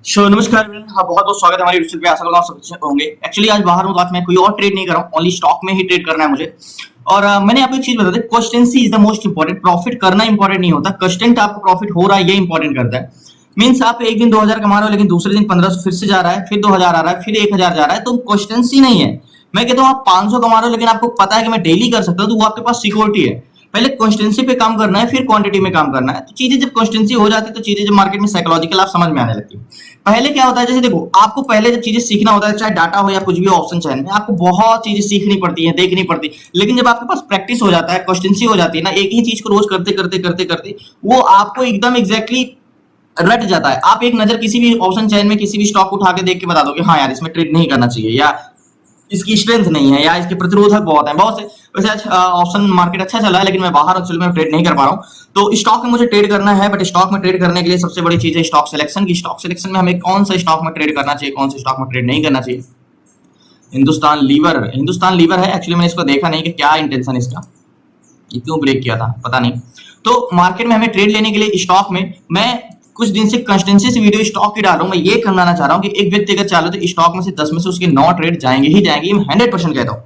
नमस्कार everyone, हाँ, बहुत बहुत स्वागत है हमारी यूट्यूब पे। आशा करता हूँ सब अच्छे होंगे। एक्चुअली आज बाहर हूँ तो आज मैं कोई और ट्रेड नहीं कर रहा हूँ, ओनली स्टॉक में ही ट्रेड करना है मुझे। और मैंने आपको एक चीज बता दी, consistency is the most important. Profit करना इंपॉर्टेंट नहीं होता, कंस्टेंट आपको प्रॉफिट हो रहा है ये इंपॉर्टेंट करता है। मीन्स आप एक दिन 2000 कमा रहे हो लेकिन दूसरे दिन 1500 फिर से जा रहा है, फिर 2000 आ रहा है, फिर 1000 जा रहा है, तो कंसिस्टेंसी नहीं है। मैं कहता हूँ आप 500 कमा रहे हो लेकिन आपको पता है कि मैं डेली कर सकता हूँ, तो वो आपके पास सिक्योरिटी है। पहले कंसिस्टेंसी पे काम करना है, फिर क्वांटिटी में काम करना है। तो चीजें जब कंसिस्टेंसी हो जाती है तो चीजें जब मार्केट में साइकोलॉजिकल आप समझ में आने लगती है। पहले क्या होता है, जैसे देखो आपको पहले जब चीजें सीखना होता है, चाहे डाटा हो या कुछ भी ऑप्शन चैन में, आपको बहुत चीजें सीखनी पड़ती है, देखनी पड़ती है। लेकिन जब आपके पास प्रैक्टिस हो जाता है, कंसिस्टेंसी हो जाती है ना, एक ही चीज को रोज करते करते करते करते वो आपको एकदम एग्जैक्टली रट जाता है। आप एक नजर किसी भी ऑप्शन चैन में किसी भी स्टॉक उठा के देख के बता दो कि हाँ यार इसमें ट्रेड नहीं करना चाहिए, या इसकी स्ट्रेंथ नहीं है, या इसके प्रतिरोधक बहुत है, बहुत से। वैसे आज ऑप्शन मार्केट अच्छा चल रहा है लेकिन मैं बाहर एक्चुअली में ट्रेड नहीं कर पा रहा हूँ। तो स्टॉक में मुझे ट्रेड करना है, बट स्टॉक में ट्रेड करने के लिए सबसे बड़ी चीज है स्टॉक सिलेक्शन की। स्टॉक सिलेक्शन में हमें कौन सा स्टॉक में ट्रेड करना चाहिए, कौन से स्टॉक में ट्रेड नहीं करना चाहिए। हिंदुस्तान लीवर है। एक्चुअली मैंने इसको देखा नहीं कि क्या इंटेंशन इसका, ये क्यों ब्रेक किया था पता नहीं। तो मार्केट में हमें ट्रेड लेने के लिए स्टॉक में मैं कुछ दिन से कंसिस्टेंसी से वीडियो स्टॉक की डाल रहा हूं। मैं ये कहना चाह रहा हूं कि एक व्यक्ति अगर चाहे तो स्टॉक में से 10 में से उसके 9 ट्रेड जाएंगे ही जाएंगे, ये मैं 100% कहता हूं।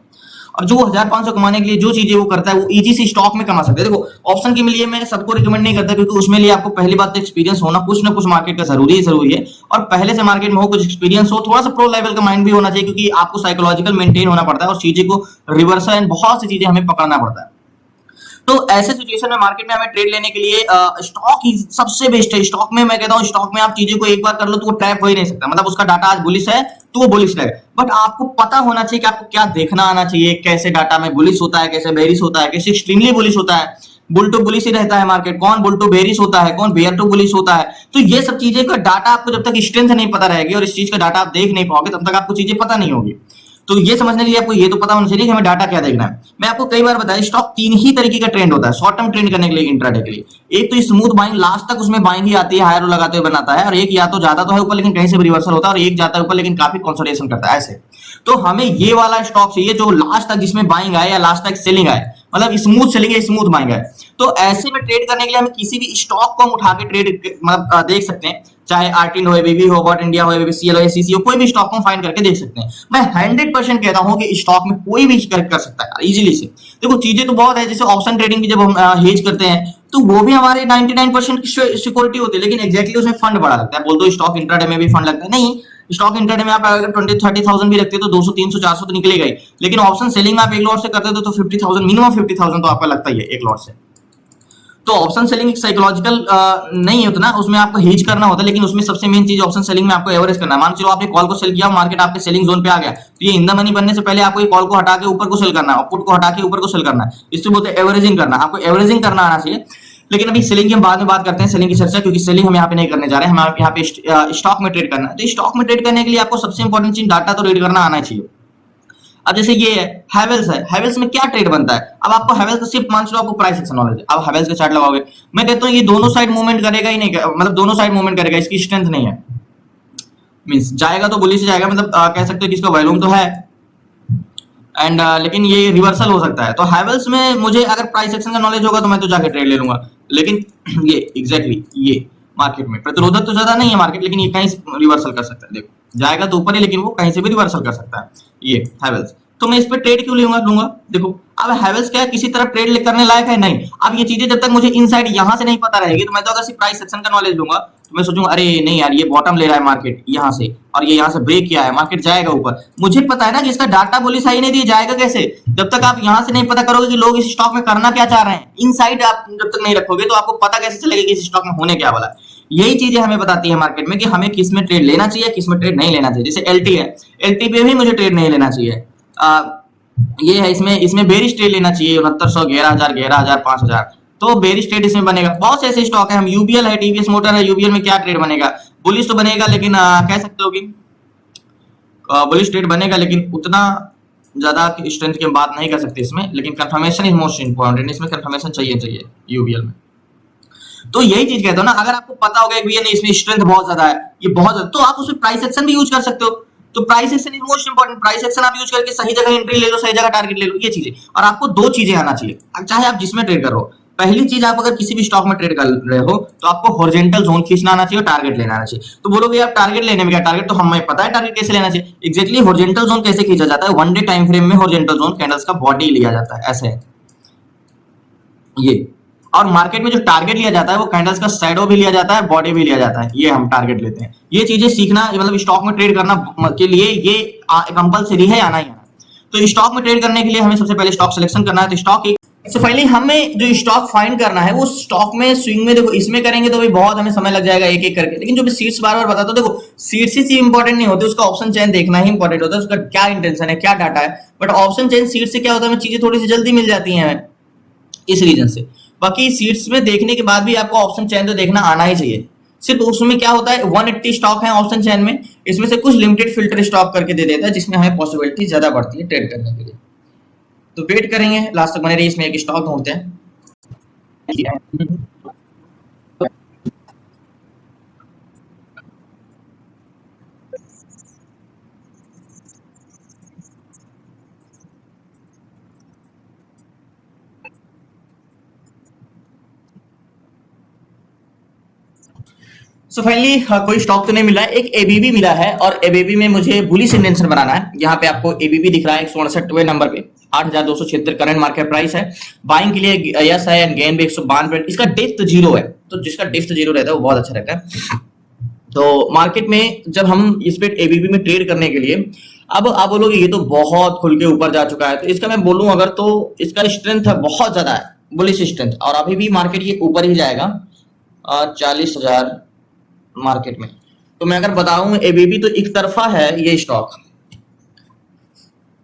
और जो 1500 कमाने के लिए जो चीजें वो करता है वो इजी से स्टॉक में कमा सकते हैं। देखो ऑप्शन के लिए मैं सबको रिकमेंड नहीं करता, क्योंकि उसमें लिए आपको पहली बात तो एक्सपीरियंस होना कुछ ना कुछ मार्केट का जरूरी है। और पहले से मार्केट में हो, कुछ एक्सपीरियंस हो, थोड़ा सा प्रो लेवल का माइंड भी होना चाहिए, क्योंकि आपको साइकोलॉजिकल मेंटेन होना पड़ता है और चीजें को रिवर्सल एंड बहुत सी चीजें हमें पकड़ना पड़ता है। तो ऐसे सिचुएशन में मार्केट में हमें ट्रेड लेने के लिए स्टॉक ही सबसे बेस्ट है। स्टॉक में मैं कहता हूँ स्टॉक में आप चीजें को एक बार कर लो तो वो ट्रैप हो ही नहीं सकता। मतलब उसका डाटा आज बुलिश है तो वो बुलिश है, बट आपको पता होना चाहिए कि आपको क्या देखना आना चाहिए, कैसे डाटा में बुलिश होता है, कैसे बेरिश होता है, कैसे एक्सट्रीमली बुलिश होता है। बुल टू बुलिश ही रहता है मार्केट, कौन बुल टू बेरिश होता है, कौन बेयर टू बुलिश होता है। तो ये सब चीजें का डाटा आपको जब तक स्ट्रेंथ नहीं पता रहेगी और इस चीज का डाटा आप देख नहीं पाओगे तब तक आपको चीजें पता नहीं होगी। तो ये समझने के लिए आपको ये तो पता होना चाहिए कि हमें डाटा क्या देखना है। मैं आपको कई बार बताया स्टॉक 3 ही तरीके का ट्रेंड होता है शॉर्ट टर्म ट्रेंड करने के लिए, इंट्राडे के लिए। एक तो स्मूथ बाइंग, लास्ट तक उसमें बाइंग ही आती है, हायर लगाते हुए बनाता है। और एक या तो ज्यादा तो है ऊपर लेकिन कहीं से भी रिवर्सल होता है, और एक जाता है ऊपर लेकिन काफी कंसोलिडेशन करता है ऐसे। तो हमें ये वाला स्टॉक चाहिए जो लास्ट तक जिसमें बाइंग आए या लास्ट तक सेलिंग आए, मतलब स्मूथ सेलिंग है, स्मूथ बाइंग है। तो ऐसे में ट्रेड करने के लिए हमें किसी भी स्टॉक को हम उठा के ट्रेड मतलब देख सकते हैं, चाहे आर्टिन हो, एबीबी हो, बॉट इंडिया हो, एबीसीएल हो, एसीसी हो, कोई भी स्टॉक को फाइंड करके देख सकते हैं। मैं 100% कहता हूं कि स्टॉक में कोई भी कर सकता है इजीली से। देखो चीजें तो बहुत है, जैसे ऑप्शन ट्रेडिंग की जब हम हेज करते हैं तो वो भी हमारे 99% की सिक्योरिटी होती है, लेकिन एग्जैक्टली उसमें फंड बड़ा लगता है। बोल दो स्टॉक इंट्राडे में भी फंड लगता है, नहीं। स्टॉक इंट्राडे में आप अगर 20-30,000 भी रखते हो तो 200 300 400 तो निकलेगा ही। लेकिन ऑप्शन सेलिंग में आप एक लॉट से करते हो तो 50,000 मिनिमम 50,000 तो आपका लगता ही है एक लॉट से। तो ऑप्शन सेलिंग एक साइकोलॉजिकल नहीं है उतना, उसमें आपको हेज करना होता है, लेकिन उसमें सबसे मेन चीज ऑप्शन सेलिंग में आपको एवरेज करना है। मान चलो आपने कॉल को सेल किया, मार्केट आपके सेलिंग जोन पे आ गया, तो ये इन द मनी बनने से पहले आपको ये कॉल को हटा के ऊपर को सेल करना है, पुट को हटा के ऊपर को सेल करना है। इससे बोलते हैं एवरेजिंग करना। आपको एवरेजिंग करना आना चाहिए। लेकिन अभी सेलिंग की हम बाद में बात करते हैं, सेलिंग की चर्चा, क्योंकि सेलिंग हम यहाँ पे नहीं करने जा रहे हैं, हम यहाँ पे स्टॉक में ट्रेड करना है। तो स्टॉक में ट्रेड करने के लिए आपको सबसे इंपॉर्टेंट चीज डाटा तो रीड करना आना चाहिए। अब जैसे ये है हैवेल्स है, हैवेल्स में क्या ट्रेड बनता है। अब आपको हैवेल्स का सिर्फ मान लो आपको प्राइस एक्शन नॉलेज है, अब हैवेल्स का चार्ट लगाओगे, मैं कहता हूँ ये दोनों साइड मूवमेंट करेगा ही नहीं, मतलब दोनों साइड मूवमेंट करेगा, इसकी स्ट्रेंथ नहीं है। मींस जाएगा तो बुलिश जाएगा, मतलब कह सकते हो कि इसका वॉल्यूम तो है एंड लेकिन ये रिवर्सल हो सकता है। तो हैवेल्स में मुझे अगर प्राइस एक्शन का नॉलेज होगा तो मैं तो जाके ट्रेड ले लूंगा। लेकिन ये एग्जैक्टली ये मार्केट में प्रतिरोधक तो ज्यादा नहीं है मार्केट, लेकिन ये कहीं रिवर्सल कर सकता है। देखो जाएगा तो ऊपर ही, लेकिन वो कहीं से भी रिवर्सल कर सकता है ये हैवेल्स। तो मैं इस पे ट्रेड क्यों लूंगा। देखो अब हैवेल्स क्या है, किसी तरह ट्रेड करने लायक है नहीं। अब ये चीजें जब तक मुझे इनसाइड यहां से नहीं पता रहेगी, तो मैं तो अगर सिर्फ प्राइस सेक्शन का नॉलेज लूंगा तो मैं सोचूंगा अरे नहीं यार ये बॉटम ले रहा है मार्केट यहां से, और ये यहां से ब्रेक किया है, मार्केट जाएगा ऊपर। मुझे पता है ना कि इसका डाटा बुलिश ही नहीं दिया जाएगा कैसे, जब तक आप यहां से नहीं पता करोगे कि लोग इस स्टॉक में करना क्या चाह रहे हैं। इनसाइड आप जब तक नहीं रखोगे तो आपको पता कैसे चलेगा कि इस स्टॉक में होने क्या वाला है। यही चीजें हमें बताती है मार्केट में कि हमें किस में ट्रेड लेना चाहिए, किस में ट्रेड नहीं लेना चाहिए। जैसे एलटी है, एलटी पे भी मुझे ट्रेड नहीं लेना चाहिए। ये है, इसमें बेरिश ट्रेड लेना चाहिए 6900, 11000, 11000, 5000, तो बेरिश ट्रेड इसमें बनेगा। बहुत से ऐसे स्टॉक है, हम यूबीएल है, टीवीएस मोटर है, यूबीएल में क्या ट्रेड बनेगा, बुलिश तो बनेगा, लेकिन कह सकते हो कि बुलिश ट्रेड बनेगा, लेकिन उतना ज्यादा स्ट्रेंथ की हम बात नहीं कर सकते इसमें। लेकिन कंफर्मेशन इज मोस्ट इंपॉर्टेंट, इसमें कंफर्मेशन चाहिए यूबीएल में। तो यही चीज कहते हो ना, अगर आपको पता होगा कि भैया नहीं इसमें स्ट्रेंथ बहुत ज्यादा है, ये बहुत ज्यादा, तो आप उसमें प्राइस एक्शन भी यूज कर सकते हो। तो price action is most important. Price action आप यूज करके सही जगह एंट्री ले लो, सही जगह टारगेट ले लो, ये चीजें। और आपको दो चीजें आना चाहिए, चाहे आप जिसमें ट्रेड कर रहे हो। पहली चीज, आप अगर किसी भी स्टॉक में ट्रेड कर रहे हो तो आपको हॉरिजॉन्टल जोन खींचना आना चाहिए और टारगेट लेना आना चाहिए। तो बोलोगे यार टारगेट लेने में क्या, टारगेट तो हमें पता है टारगेट कैसे लेना चाहिए। एग्जैक्टली हॉरिजॉन्टल जोन कैसे खींचा जाता है, वन डे टाइम फ्रेम में हॉरिजॉन्टल जोन कैंडल्स का बॉडी लिया जाता है, ऐसे है ये। और मार्केट में जो टारगेट लिया जाता है वो कैंडल्स का शैडो भी लिया जाता है, बॉडी भी लिया जाता है, ये हम टारगेट लेते हैं। ये चीजें सीखना, मतलब स्टॉक में ट्रेड करना के लिए ये कंपलसरी है, आना ही आना। तो स्टॉक में ट्रेड करने के लिए हमें सबसे पहले स्टॉक सिलेक्शन करना है। तो स्टॉक एक, तो फाइनली हमें जो स्टॉक फाइंड करना है वो स्टॉक में स्विंग में, देखो इसमें करेंगे तो भी बहुत हमें समय लग जाएगा एक एक करके, लेकिन जो भी सीट्स बार बार बताता हूं, देखो सीट्स ही इंपॉर्टेंट नहीं होती, उसका ऑप्शन चेन देखना ही इंपॉर्टेंट होता है, उसका क्या इंटेंशन है, क्या डाटा है। बट ऑप्शन चेन सीट से क्या होता है, हमें चीजें थोड़ी सी जल्दी मिल जाती हैं हमें, इस रीजन से। बाकी सीट्स में देखने के बाद भी आपको ऑप्शन चेन तो देखना आना ही चाहिए। सिर्फ उसमें क्या होता है, 180 स्टॉक है ऑप्शन चेन में, इसमें से कुछ लिमिटेड फिल्टर स्टॉक करके दे देता है, जिसमें हमें पॉसिबिलिटी ज्यादा बढ़ती है ट्रेड करने के लिए। तो वेट करेंगे लास्ट तक बने रहिए, इसमें एक स्टॉक ढूंढते हैं। सो फाइनली कोई स्टॉक तो नहीं मिला है, एक एबीबी मिला है, और एबीबी में मुझे बुलिश इंटेंशन बनाना है। यहाँ पे आपको एबीबी दिख रहा है 168वें नंबर पे, 8,276 करंट मार्केट प्राइस है। बाइंग के लिए यस है, एंड गेन भी 192। इसका डेप्थ जीरो है, तो जिसका डेप्थ जीरो रहता है वो बहुत अच्छा रहता है। तो मार्केट में जब हम इस पे एबीबी में ट्रेड करने के लिए, अब आप बोलोगे ये तो बहुत खुल के ऊपर जा चुका है, तो इसका मैं बोलूं अगर, तो इसका स्ट्रेंथ है बहुत ज्यादा है, बुलिश स्ट्रेंथ, और अभी भी मार्केट ये ऊपर ही जाएगा 40,000 मार्केट में। तो मैं अगर बताऊं एबीबी तो एक तरफा है ये stock,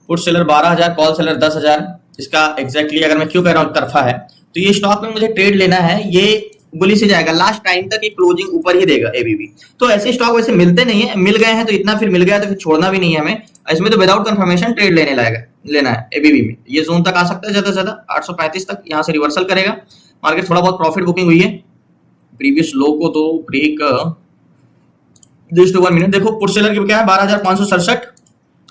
put seller 12,000, call seller 10,000। इसका एग्जैक्टली अगर मैं क्यों कह रहा हूं तरफा है, तो ये स्टॉक में मुझे ट्रेड लेना है, ये बुलिश ही जाएगा, लास्ट टाइम तक ये क्लोजिंग ऊपर ही देगा एबीबी। तो ऐसे स्टॉक वैसे मिलते नहीं है, मिल गए हैं तो इतना, फिर मिल गया तो फिर छोड़ना भी नहीं है हमें। इसमें तो विदाउट कंफर्मेशन ट्रेड लेना है एबीबी में। ये जोन तक आ सकता है, ज्यादा से ज्यादा 835 तक, यहाँ से रिवर्सल करेगा मार्केट, थोड़ा बहुत प्रॉफिट बुकिंग हुई है, प्रीवियस लो को तो ब्रेक जस्ट 1 मिनट। देखो पुट सेलर की क्या है, 12,567,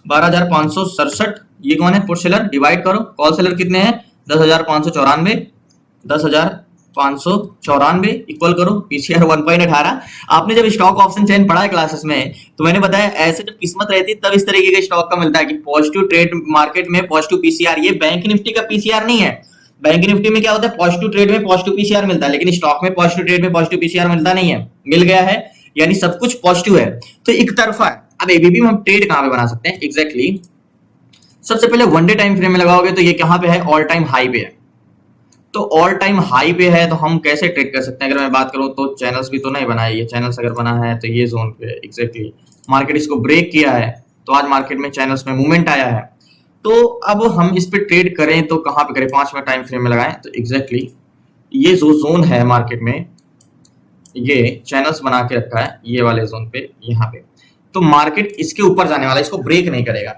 12,567, ये कौन है पुट सेलर, डिवाइड करो। कॉल सेलर कितने हैं, 10,594, 10,594 इक्वल करो पीसीआर 1.18। आपने जब स्टॉक ऑप्शन चेन पढ़ा है क्लासेस में, तो मैंने बताया ऐसे जब किस्मत रहती है तब इस तरीके का स्टॉक का मिलता है कि पॉजिटिव ट्रेड मार्केट में पॉजिटिव पीसीआर। ये बैंक निफ्टी का पीसीआर नहीं है, बैंक निफ्टी में क्या होता है, पॉजिटिव ट्रेड में पॉजिटिव पीसीआर मिलता है, लेकिन स्टॉक में पॉजिटिव ट्रेड में पॉजिटिव पीसीआर मिलता नहीं है। मिल गया है यानी सब कुछ पॉजिटिव है, तो एक तरफा है। अब एबीबी में हम ट्रेड कहां पे बना सकते हैं एग्जैक्टली, सबसे पहले वन डे टाइम फ्रेम में लगाओगे तो ये कहां पे है, ऑल टाइम हाई पे है। तो ऑल टाइम हाई पे है तो हम कैसे ट्रेड कर सकते हैं, अगर मैं बात करूं तो चैनल्स भी तो नहीं बनाए, ये चैनल्स अगर बना है तो ये जोन पे एग्जैक्टली मार्केट इसको ब्रेक किया है, तो आज मार्केट में चैनल्स में मूवमेंट आया है। तो अब हम इस पे ट्रेड करें तो कहां पे करें, 5 मिनट टाइम फ्रेम में लगाएं तो एग्जैक्टली ये जो जोन है मार्केट में, ये चैनल्स बना के रखा है ये वाले जोन पे, यहाँ पे। तो मार्केट इसके ऊपर जाने वाला है, इसको ब्रेक नहीं करेगा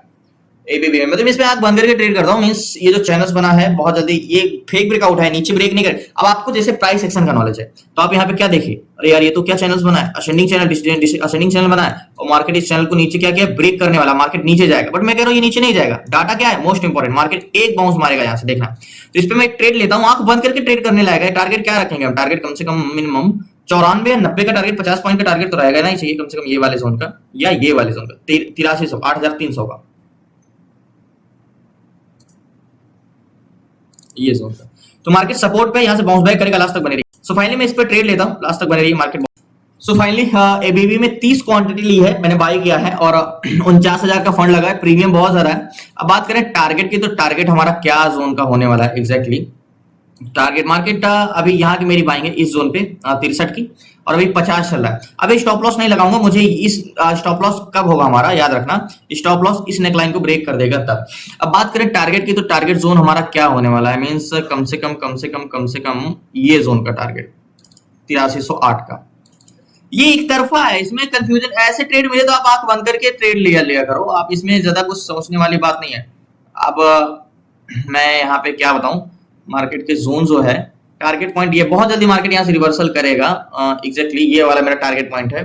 एबीबी में। मतलब इसमें आंख बंद करके ट्रेड करता हूँ, मींस ये जो चैनल्स बना है बहुत जल्दी ये फेक ब्रेकआउट है, नीचे ब्रेक नहीं करे। अब आपको जैसे प्राइस एक्शन का नॉलेज है तो आप यहाँ पे क्या देखिए, अरे यार ये तो क्या चैनल्स बना है, असेंडिंग चैनल, असेंडिंग चैनल बना है, और मार्केट इस चैनल को नीचे क्या किया, ब्रेक करने वाला, मार्केट नीचे जाएगा। बट मैं कह रहा हूँ ये नीचे नहीं जाएगा, डाटा क्या है मोस्ट इंपॉर्टेंट, मार्केट एक बाउंस मारेगा यहाँ से, देखना। तो इस पे मैं ट्रेड लेता हूँ, आंख बंद करके ट्रेड करने लायक है। टारगेट क्या रखेंगे हम, टारगेट कम से कम मिनिमम 94 या 90 का टारगेट, 50 पॉइंट का टारगेट तो रहेगा नहीं चाहिए कम से कम, ये वाले जोन का या ये वाले जोन का 8300, 8,300 का, ये जोन का। तो मार्केट सपोर्ट पे यहाँ से बाउंस बैक करेगा, लास्ट तक बने रही। सो फाइनली मैं इस पे ट्रेड लेता हूँ, लास्ट तक बने रही मार्केट। सो फाइनली एबीबी में 30 क्वांटिटी ली है, मैंने बाय किया है, और 49,000 का फंड लगा है, प्रीमियम बहुत ज्यादा है। अब बात करें टारगेट की, तो टारगेट हमारा क्या जोन का होने वाला है एग्जैक्टली, टारगेट मार्केट अभी यहाँ की मेरी बाइंग है इस जोन पे 63 की, और अभी 50 चल रहा है। अभी स्टॉप लॉस नहीं लगाऊंगा, मुझे इस स्टॉप लॉस कब होगा हमारा, याद रखना, स्टॉप लॉस इस नेकलाइन को ब्रेक कर देगा तब। अब बात करें टारगेट की, तो टारगेट जोन हमारा क्या होने वाला है, मींस कम से कम ये जोन का टारगेट 8308 का। ये एक तरफा है, इसमें कंफ्यूजन, ऐसे ट्रेड मिले तो आप आंख बंद करके ट्रेड लिया करो, आप इसमें ज्यादा कुछ सोचने वाली बात नहीं है। अब मैं यहाँ पे क्या बताऊं, मार्केट के जोन जो है, टारगेट पॉइंट ये बहुत जल्दी मार्केट यहाँ से रिवर्सल करेगा, एग्जैक्टली ये वाला मेरा टारगेट पॉइंट है।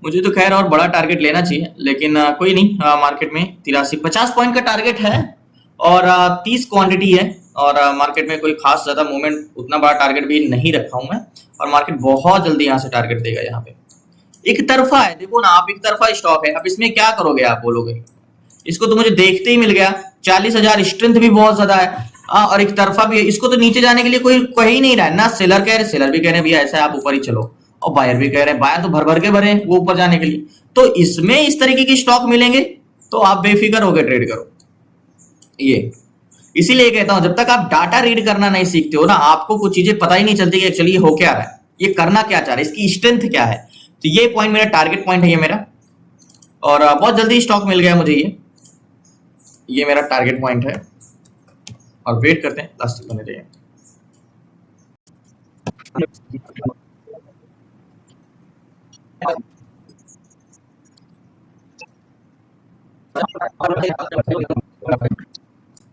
मुझे तो खैर और बड़ा टारगेट लेना चाहिए, लेकिन कोई नहीं, मार्केट में 50 पॉइंट का टारगेट है, और 30 क्वांटिटी है, और मार्केट में कोई खास ज़्यादा मूवमेंट, उतना बड़ा टारगेट भी नहीं रखा हूँ मैं, और मार्केट बहुत जल्दी यहाँ से टारगेट देगा। यहाँ पे एक तरफा है, देखो ना आप, एक तरफा स्टॉक है। अब इसमें क्या करोगे आप, बोलोगे इसको तो मुझे देखते ही मिल गया, 40,000 स्ट्रेंथ भी बहुत ज्यादा है, और एक तरफा भी है। इसको तो नीचे जाने के लिए कोई कह ही नहीं रहा है ना। सेलर कह रहे, सेलर भी कह रहे हैं भैया ऐसा है आप ऊपर ही चलो, और बायर भी कह रहे हैं, बायर तो भर भर के भरे हैं वो ऊपर जाने के लिए। तो इसमें इस तरीके के स्टॉक मिलेंगे तो आप बेफिक्र होकर ट्रेड करो। ये इसीलिए कहता हूं, जब तक आप डाटा रीड करना नहीं सीखते हो ना, आपको कुछ चीजें पता ही नहीं चलती कि एक्चुअली ये हो क्या रहा है, ये करना क्या चाह रहा है, इसकी स्ट्रेंथ क्या है। तो ये पॉइंट मेरा टारगेट पॉइंट है ये मेरा, और बहुत जल्दी स्टॉक मिल गया मुझे। ये मेरा टारगेट पॉइंट है, और वेट करते हैं लास्ट तक बने रहिए।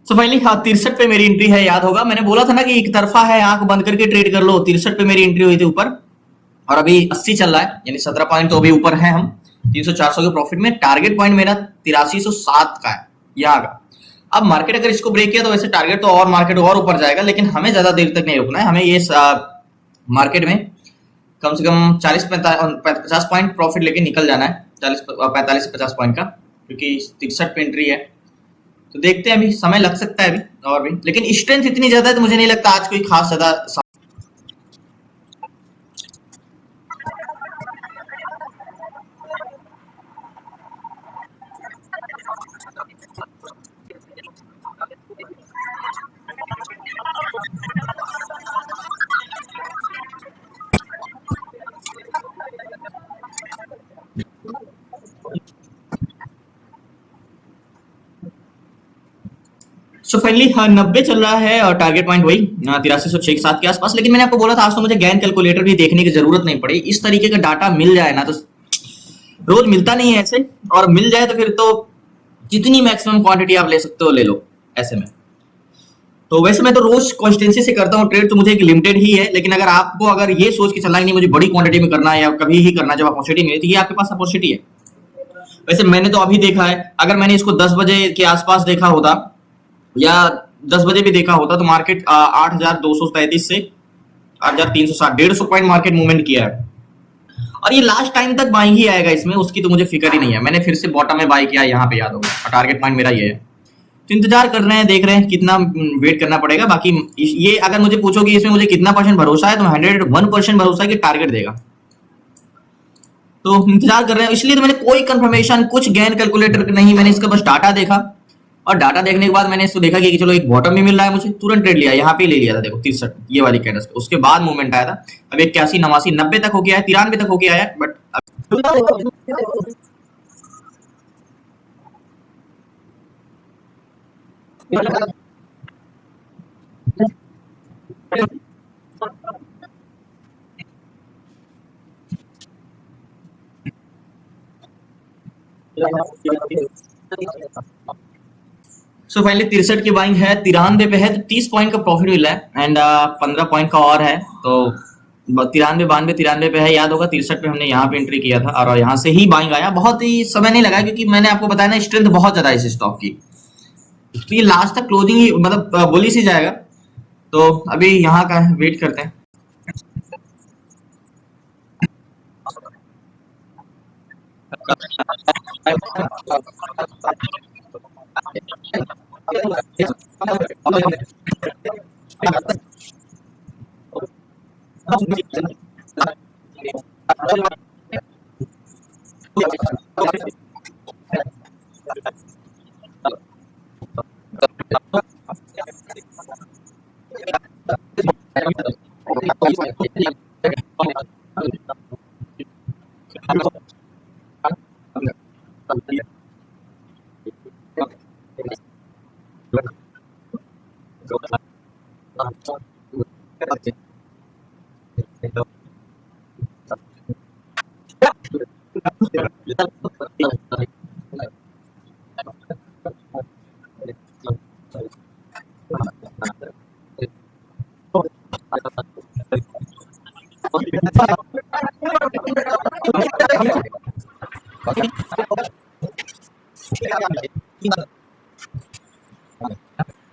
सो फाइनली हाँ, 63 पे मेरी एंट्री है, याद होगा मैंने बोला था ना कि एक तरफा है, आंख बंद करके ट्रेड कर लो। 63 पे मेरी एंट्री हुई थी ऊपर, और अभी 80 चल रहा है, यानी 17 पॉइंट तो अभी ऊपर है हम 300-400 के प्रॉफिट में। टारगेट पॉइंट मेरा 8307 का है यहाँ का। अब मार्केट अगर इसको ब्रेक किया तो वैसे टारगेट तो और मार्केट और ऊपर जाएगा, लेकिन हमें ज्यादा देर तक नहीं रुकना है। हमें ये मार्केट में कम से कम 40-50 पॉइंट प्रॉफिट लेके निकल जाना है, 45 से 50 पॉइंट का, क्योंकि 63 पे एंट्री है। तो देखते हैं, अभी समय लग सकता है अभी और भी, लेकिन स्ट्रेंथ इतनी ज्यादा है तो मुझे नहीं लगता आज कोई खास ज्यादा। सो फाइनली 90 चल रहा है, और टारगेट पॉइंट वही 8306 के आसपास। लेकिन मैंने आपको बोला था आज तो मुझे गैन कैलकुलेटर भी देखने की जरूरत नहीं पड़ी। इस तरीके का डाटा मिल जाए ना, तो रोज मिलता नहीं है ऐसे, और मिल जाए तो फिर तो जितनी मैक्सिमम क्वांटिटी आप ले सकते हो ले लो ऐसे में। तो वैसे मैं तो रोज कॉन्स्टेंसी से करता हूँ ट्रेड, तो मुझे एक लिमिटेड ही है। लेकिन अगर आपको अगर ये सोच के चलना है नहीं मुझे बड़ी क्वांटिटी में करना है या कभी ही करना जब अपॉर्चुनिटी मिले, तो ये आपके पास अपॉर्चुनिटी है। वैसे मैंने तो अभी देखा है, अगर मैंने इसको 10 बजे के आसपास देखा होता या 10 बजे भी देखा होता तो मार्केट 8,233 से 8,360, 150 पॉइंट मार्केट मूवमेंट किया है। और ये लास्ट टाइम तक बाइंग ही आएगा इसमें, उसकी तो मुझे फिक्र ही नहीं है। मैंने फिर से बॉटम में बाई किया, यहाँ पे याद होगा, और टारगेट पॉइंट मेरा ये है। तो इंतजार कर रहे हैं, देख रहे हैं कितना वेट करना पड़ेगा। बाकी ये अगर मुझे पूछोगे इसमें मुझे कितना % भरोसा है, तो 101% भरोसा है कि टारगेट देगा। तो इंतजार कर रहे हैं, इसलिए तो मैंने कोई कंफर्मेशन, कुछ गैन कैलकुलेटर नहीं, मैंने इसका बस डाटा देखा, और डाटा देखने के बाद मैंने इसको देखा कि चलो एक बॉटम भी मिल रहा है मुझे, तुरंत ट्रेड लिया। यहाँ पे ले लिया था, देखो 63 ये वाली कैंडल्स पे, उसके बाद मूवमेंट आया था। अब 81, 89, 90 तक हो गया है, 93 तक हो गया है, बट सो फाइनली 63 की बाइंग है, 93 पे है, तो 30 पॉइंट का प्रॉफिट मिला है, एंड 15 पॉइंट का और है। तो 93, 92, 93 पे है, याद होगा 63 पे हमने यहाँ पे एंट्री किया था, और यहाँ से ही बाइंग आया। बहुत ही समय नहीं लगा, क्योंकि मैंने आपको बताया ना स्ट्रेंथ बहुत ज्यादा है इस स्टॉक की। तो ये लास्ट तक क्लोजिंग ही मतलब बुलिश ही जाएगा। तो अभी यहाँ का वेट करते हैं।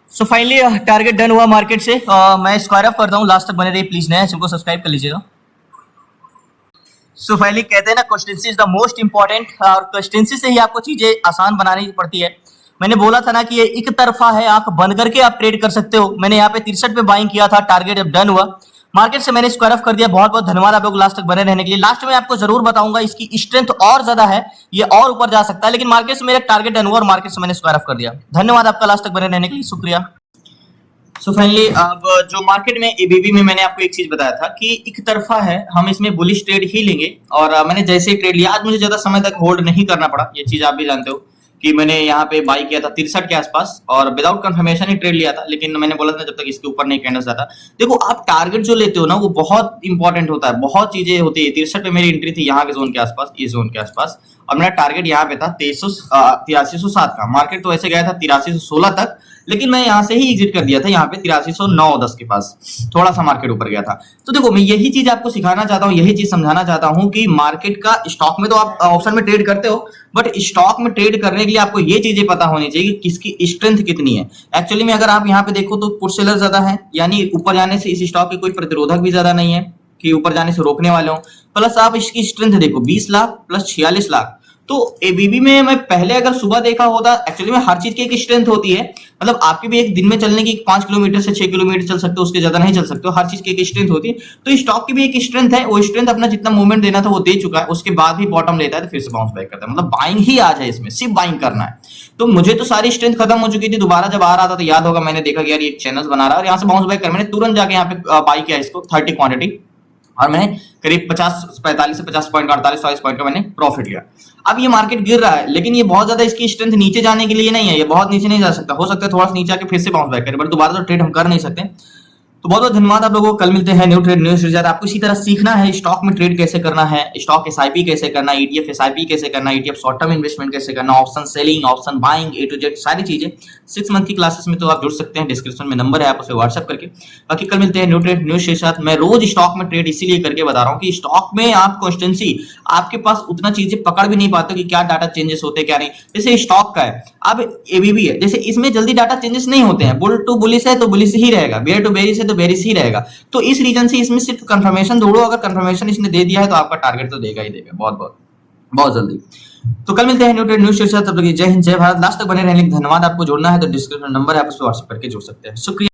सो फाइनली टारगेट डन हुआ मार्केट से। मैं स्क्वायर अप करता हूँ, लास्ट तक बने रहिए प्लीज, नया चैनल को सब्सक्राइब कर लीजिएगा। सो फाइनली कहते हैं ना, consistency is the most important, और कंसिस्टेंसी से ही आपको चीजें आसान बनानी पड़ती है। मैंने बोला था ना कि ये एक तरफा है, आंख बंद करके आप ट्रेड कर सकते हो। मैंने यहाँ पे 63 पे बाइंग किया था, टारगेट अब डन हुआ मार्केट से, मैंने स्क्वायर ऑफ कर दिया। बहुत बहुत धन्यवाद आप लोग लास्ट तक बने रहने के लिए। लास्ट में आपको जरूर बताऊंगा इसकी स्ट्रेंथ और ज्यादा है, ये और ऊपर जा सकता है, लेकिन मार्केट से मेरा टारगेट डन हुआ और मार्केट से मैंने स्क्वायर ऑफ कर दिया। धन्यवाद आपका लास्ट तक बने रहने के लिए, शुक्रिया। सो फाइनली अब जो मार्केट में एबीबी में मैंने आपको एक चीज बताया था कि एक तरफा है, हम इसमें बुलिश ट्रेड ही लेंगे। और मैंने जैसे ही ट्रेड लिया, आज मुझे ज्यादा समय तक होल्ड नहीं करना पड़ा, ये चीज आप भी जानते हो कि मैंने यहाँ पे बाई किया था 63 के आसपास और विदाउट कंफर्मेशन ही ट्रेड लिया था। लेकिन मैंने बोला था जब तक इसके ऊपर नहीं कैंडल्स आता। देखो आप टारगेट जो लेते हो ना, वो बहुत इंपॉर्टेंट होता है, बहुत चीजें होती है। 63 पे मेरी एंट्री थी यहाँ के जोन के आसपास, इस जोन के आसपास, और मेरा टारगेट यहाँ पे था 8307 का। मार्केट तो ऐसे गया था 8316 तक, लेकिन मैं यहाँ से ही एग्जिट कर दिया था, यहाँ पे 8309-10 के पास थोड़ा सा मार्केट ऊपर गया था। तो देखो मैं यही चीज आपको सिखाना चाहता हूँ, यही चीज समझाना चाहता हूँ कि मार्केट का, स्टॉक में तो आप ऑप्शन में ट्रेड करते हो, बट स्टॉक में ट्रेड करने के लिए आपको ये चीजें पता होनी चाहिए कि किसकी स्ट्रेंथ कितनी है। एक्चुअली में अगर आप यहाँ पे देखो तो पुट सेलर ज्यादा है, यानी ऊपर जाने से इस स्टॉक के कोई प्रतिरोधक भी ज्यादा नहीं है कि ऊपर जाने से रोकने वाले हो। प्लस आप इसकी स्ट्रेंथ देखो, 20 लाख प्लस 46 लाख। तो एबीबी में मैं पहले अगर सुबह देखा होता, एक्चुअली में हर चीज की एक स्ट्रेंथ होती है, मतलब आपकी भी एक दिन में चलने की 5 किलोमीटर से 6 किलोमीटर चल सकते हो, उसके ज्यादा नहीं चल सकते हो, हर चीज की एक स्ट्रेंथ होती है। तो स्टॉक की भी एक स्ट्रेंथ है, वो स्ट्रेंथ अपना जितना मूवमेंट देना था वो दे चुका है, उसके बाद भी बॉटम लेता है तो फिर से बाउंस बैक करता है, मतलब बाइंग ही आ जाए, इसमें सिर्फ बाइंग करना है। तो मुझे तो सारी स्ट्रेंथ खत्म हो चुकी थी, दोबारा जब आ रहा था तो याद होगा मैंने देखा कि यार ये चैनल्स बना रहा है और यहाँ से बाउंस बैक कर, मैंने तुरंत जाके यहाँ पे बाई किया इसको 30 क्वांटिटी, और मैंने करीब 45 से 50 पॉइंट, 48-40 पॉइंट का मैंने प्रॉफिट लिया। अब ये मार्केट गिर रहा है, लेकिन ये बहुत ज्यादा इसकी स्ट्रेंथ नीचे जाने के लिए नहीं है, ये बहुत नीचे नहीं जा सकता। हो सकता है थोड़ा सा नीचे आके फिर से बाउंस बैक करे, बट दोबारा तो ट्रेड हम कर नहीं सकते। तो बहुत बहुत धन्यवाद आप लोगों को, कल मिलते हैं न्यू ट्रेड न्यू सीरीज। आपको इसी तरह सीखना है स्टॉक में ट्रेड कैसे करना है, स्टॉक एसआईपी कैसे करना है, ईटीएफ एसआईपी कैसे करना है, ईटीएफ शॉर्ट टर्म इन्वेस्टमेंट कैसे करना, option selling, option buying, A to Z सारी चीजें 6 मंथ की क्लासेस में तो आप जुड़ सकते हैं, डिस्क्रिप्शन में नंबर है, आप उसे व्हाट्सएप सीरीज करके। बाकी कल मिलते हैं न्यू ट्रेड न्यू के साथ। मैं रोज स्टॉक में ट्रेड इसीलिए करके बता रहा हूँ कि स्टॉक में आप कॉन्स्टेंसी, आपके पास उतना चीजें पकड़ भी नहीं पाते कि क्या डाटा चेंजेस होते हैं क्या नहीं। जैसे स्टॉक का है, अब एबीबी है, जैसे इसमें जल्दी डाटा चेंजेस नहीं होते हैं, बुल टू बुलिश है तो बुलिश ही रहेगा, बेयर टू बेरिश है तो बेरिश ही रहेगा। तो इस रीजन से इसमें सिर्फ कंफर्मेशन ढूंढो, अगर कंफर्मेशन इसने दे दिया है तो आपका टारगेट तो देगा ही देगा, बहुत बहुत बहुत जल्दी। तो कल मिलते हैं न्यू ट्रेड न्यू के साथ, तब तक जय हिंद जय भारत। लास्ट तक बने रहने के लिए धन्यवाद। आपको जोड़ना है तो डिस्क्रिप्शन नंबर है, आप उस पर व्हाट्सएप करके जुड़ सकते हैं। शुक्रिया।